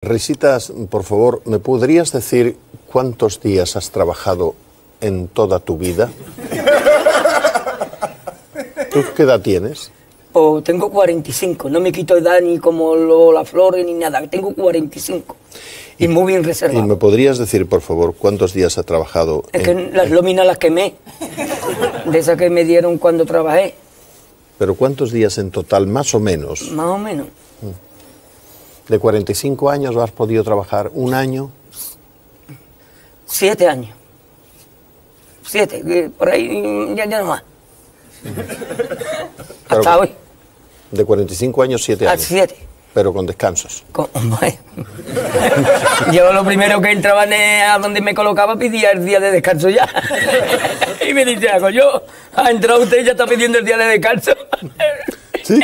Risitas, por favor, ¿me podrías decir cuántos días has trabajado en toda tu vida? ¿Tú qué edad tienes? Pues tengo 45, no me quito edad ni como las flores ni nada, tengo 45 y muy bien reservado. ¿Y me podrías decir, por favor, cuántos días has trabajado? Es que las lóminas las quemé, de esas que me dieron cuando trabajé. ¿Pero cuántos días en total, más o menos? Más o menos. ¿De 45 años has podido trabajar un año? 7 años. 7, por ahí ya no más. Pero, hasta hoy. De 45 años, 7 años. 7. Pero con descansos. Yo lo primero que entraba a donde me colocaba pedía el día de descanso ya. Y me dice, hago yo, ha entrado usted y ya está pidiendo el día de descanso. ¿Sí?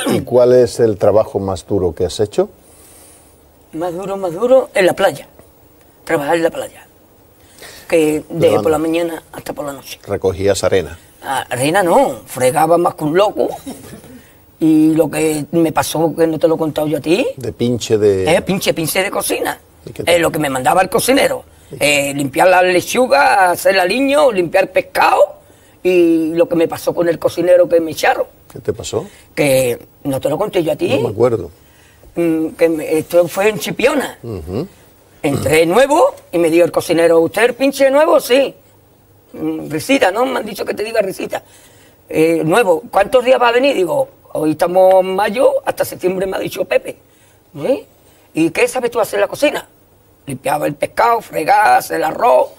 ¿Y cuál es el trabajo más duro que has hecho? Más duro, en la playa. Trabajar en la playa. Que de por la mañana hasta por la noche. ¿Recogías arena? Arena no, fregaba más que un loco. Y lo que me pasó, que no te lo he contado yo a ti. ¿De pinche de...? Pinche de cocina. Lo que me mandaba el cocinero. Limpiar la lechuga, hacer el aliño, limpiar pescado. Y lo que me pasó con el cocinero que me echaron. ¿Qué te pasó? Que no te lo conté yo a ti. No me acuerdo. Esto fue en Chipiona. Entré nuevo y me dio el cocinero, ¿usted el pinche nuevo? Sí. Risita, ¿no? Me han dicho que te diga risita. Nuevo, ¿cuántos días va a venir? Digo, hoy estamos en mayo, hasta septiembre me ha dicho Pepe. ¿Sí? ¿Y qué sabes tú hacer en la cocina? Limpiaba el pescado, fregar, hacer el arroz,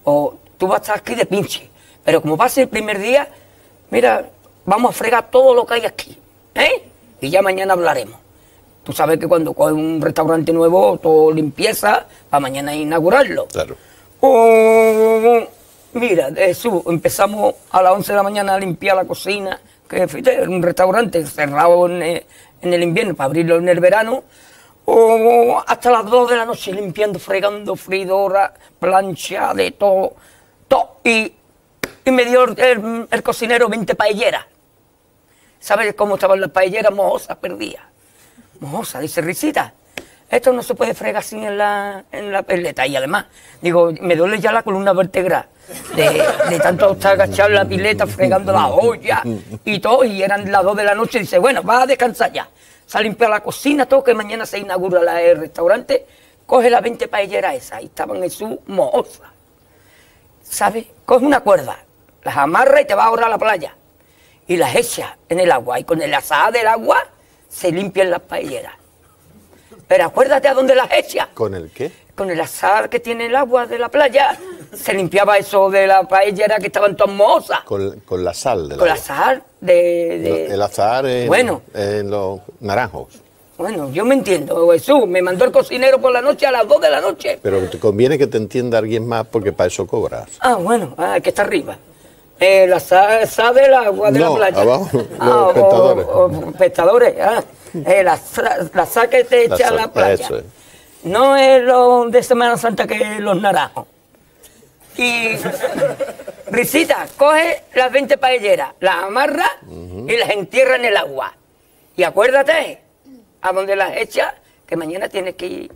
o tú vas a estar aquí de pinche. Pero como va a ser el primer día, mira, vamos a fregar todo lo que hay aquí, y ya mañana hablaremos. Tú sabes que cuando coges un restaurante nuevo, todo limpieza, para mañana inaugurarlo. Claro. Mira, empezamos a las 11 de la mañana a limpiar la cocina, que fíjate, era un restaurante cerrado en el invierno para abrirlo en el verano, hasta las 2 de la noche limpiando, fregando, freidora, plancha, de todo. Y me dio el cocinero 20 paelleras. ¿Sabes cómo estaban las paelleras? Mohosas, perdidas. Mojosa, dice Risita, esto no se puede fregar así en la pileta. Y además, digo, me duele ya la columna vertebral de tanto estar agachado en la pileta, fregando la olla y todo, y eran las 2 de la noche, dice, bueno, vas a descansar ya. Se ha limpiado la cocina, todo, que mañana se inaugura el restaurante, coge las 20 paelleras esas, y estaban en su mojosa. ¿Sabes? Coge una cuerda, las amarra y te vas ahora a la playa, y las echa en el agua, y con el azahar del agua se limpian las paelleras. Pero acuérdate a dónde las echa. ¿Con el qué? Con el azahar que tiene el agua de la playa. Se limpiaba eso de la paellera que estaban todas mohosas. Con la sal del agua. Con el azahar El azahar en los naranjos. Bueno, yo me entiendo, Jesús. Me mandó el cocinero por la noche a las 2 de la noche. Pero te conviene que te entienda alguien más porque para eso cobras. Bueno, que está arriba. La sal del agua de la playa. Abajo, los pescadores. Pescadores, la sal que te echa a la playa. Eso es. No es lo de Semana Santa que es los naranjos. Y Risita, coge las 20 paelleras, las amarra y las entierra en el agua. Y acuérdate, a donde las echa, que mañana tienes que ir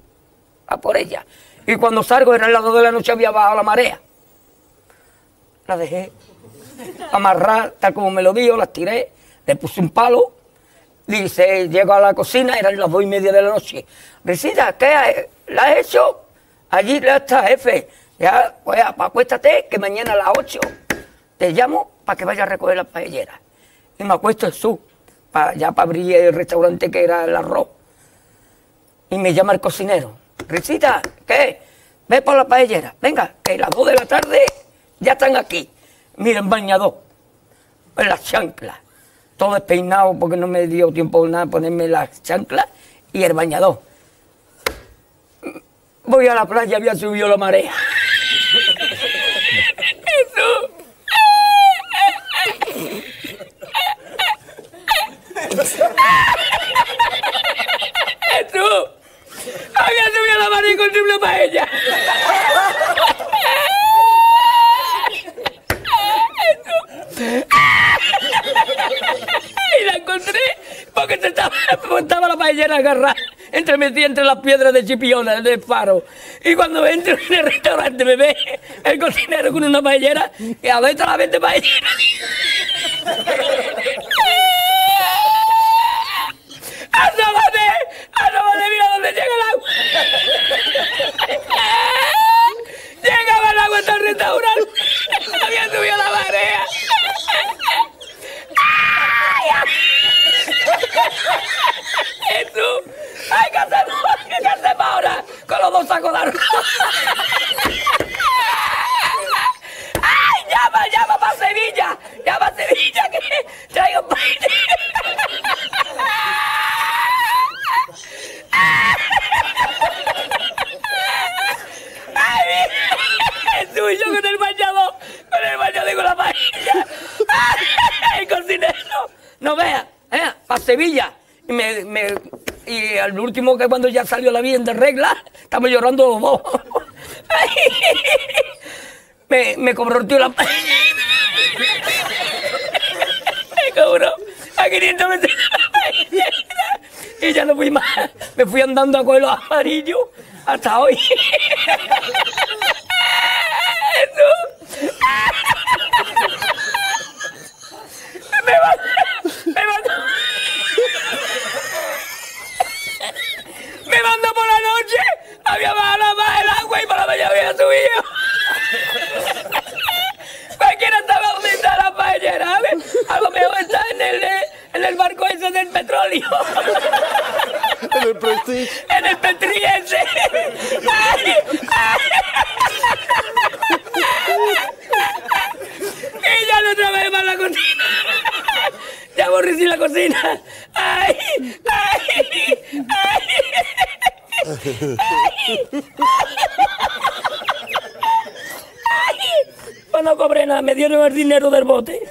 a por ellas. Y cuando salgo, eran las 2 de la noche, había bajado la marea. La dejé amarrar, tal como me lo dijo, las tiré, le puse un palo, dice, llego a la cocina, eran las 2:30 de la noche. Risita, ¿qué la has hecho? Allí ya está, jefe. Ya, pues acuéstate, que mañana a las 8 te llamo para que vayas a recoger las paelleras. Y me acuesto Jesús, ya para abrir el restaurante que era el arroz. Y me llama el cocinero. Risita, ¿qué? Ve por la paellera. Venga, que las 2 de la tarde ya están aquí. Miren, bañador, en las chanclas, todo despeinado porque no me dio tiempo nada ponerme las chanclas y el bañador. Voy a la playa, había subido la marea. Jesús, había subido la marea y encontré una paella. Jesús. encontré porque estaba la paellera agarrada metida entre las piedras de Chipiona, del faro. Y cuando entro en el restaurante me ve el cocinero con una paellera y a ver está la 20 paelleras. ¡Asómate! ¡Mira dónde llega el agua! Llegaba el agua hasta el restaurante. Había subido la marea. Jesús, hay que hacer ahora con los 2 sacos de arroz. ¡Ay, llama para Sevilla! ¡Llama a Sevilla que traigo paella! ¡Ay, Jesús, yo con el bañador y con la paella! ¡El cocinero! No vea, para Sevilla. Y al último, que cuando ya salió la bien de regla, estamos llorando los dos. Me cobró el tío la paella. Me cobró a 500 metros la paella. Y ya no fui más. Me fui andando a coger los amarillos hasta hoy. Me mandó por la noche, había bajado más el agua y por la mañana había subido. Cualquiera estaba donde está la paellera, ¿sabes? A lo mejor está en el barco ese del petróleo. En el Prestige. En el Petri ese. Y ya no trabajé más la cocina. Ya aborrecí la cocina. ¡Ay! ¡Ay! ¡Ay! Pues no cobré nada, me dieron el dinero del bote.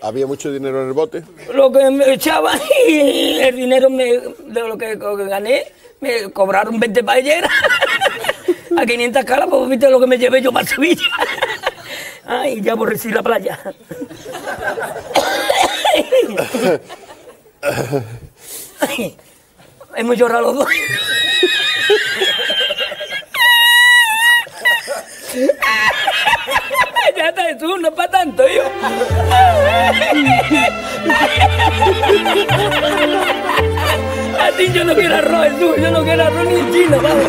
¿Había mucho dinero en el bote? Lo que me echaban y el dinero de lo que gané, me cobraron 20 paelleras. A 500 calas, pues viste lo que me llevé yo para Sevilla. Ay, ya aborrecí la playa. Ay, hemos llorado los dos. Ya está, Jesús, no es para tanto, yo. A ti yo no quiero arroz, Jesús, yo no quiero arroz ni en China, vamos.